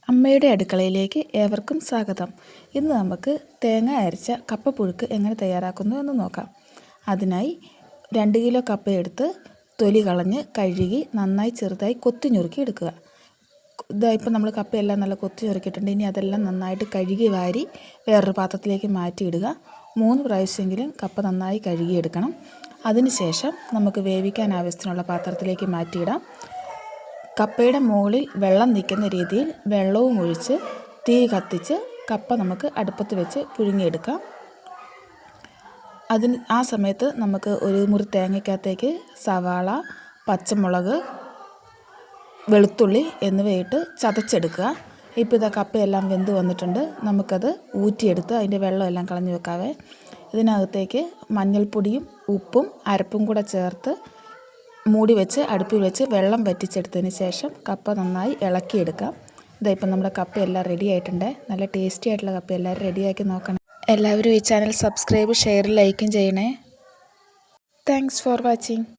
അമ്മയുടെ അടുക്കളയിലേക്ക് ഏവർക്കും സ്വാഗതം. ഇന്ന് നമുക്ക് തേങ്ങ അരച്ച കപ്പപ്പുഴുക്ക് എങ്ങനെ തയ്യാറാക്കുന്നു എന്ന് നോക്കാം. അതിനായി 2 കിലോ കപ്പയെടുത്ത് തൊലി കളഞ്ഞ് കഴുകി നന്നായി ചെറുതായി കൊത്തി ഞുറുക്കി എടുക്കുക. ഇപ്പം നമ്മൾ കപ്പയെല്ലാം നല്ല കൊത്തി ഞുറുക്കിയിട്ടുണ്ട്. ഇനി അതെല്ലാം നന്നായിട്ട് കഴുകി വാരി വേറൊരു പാത്രത്തിലേക്ക് മാറ്റിയിടുക. 3 പ്രാവശ്യമെങ്കിലും കപ്പ നന്നായി കഴുകിയെടുക്കണം. അതിനുശേഷം നമുക്ക് വേവിക്കാൻ ആവശ്യത്തിനുള്ള പാത്രത്തിലേക്ക് മാറ്റിയിടാം. കപ്പയുടെ മുകളിൽ വെള്ളം നിൽക്കുന്ന രീതിയിൽ വെള്ളവും ഒഴിച്ച് തീ കത്തിച്ച് കപ്പ നമുക്ക് അടുപ്പത്ത് വെച്ച് പുഴുങ്ങിയെടുക്കാം. ആ സമയത്ത് നമുക്ക് ഒരു മുറി തേങ്ങയ്ക്കകത്തേക്ക് സവാള, പച്ചമുളക്, വെളുത്തുള്ളി എന്നിവയിട്ട് ചതച്ചെടുക്കുക. ഇപ്പോൾ ഇതാ കപ്പയെല്ലാം വെന്ത് വന്നിട്ടുണ്ട്. നമുക്കത് ഊറ്റിയെടുത്ത് അതിൻ്റെ വെള്ളമെല്ലാം കളഞ്ഞു വെക്കാവേ. ഇതിനകത്തേക്ക് മഞ്ഞൾപ്പൊടിയും ഉപ്പും അരപ്പും കൂടെ ചേർത്ത് മൂടി വെച്ച് അടുപ്പിൽ വെച്ച് വെള്ളം വറ്റിച്ചെടുത്തതിന് ശേഷം കപ്പ നന്നായി ഇളക്കിയെടുക്കാം. ഇപ്പം നമ്മുടെ കപ്പയെല്ലാം റെഡി ആയിട്ടുണ്ട്. നല്ല ടേസ്റ്റി ആയിട്ടുള്ള കപ്പ എല്ലാവരും റെഡിയാക്കി നോക്കണം. എല്ലാവരും ഈ ചാനൽ സബ്സ്ക്രൈബ്, ഷെയർ, ലൈക്കും ചെയ്യണേ. Thanks for watching.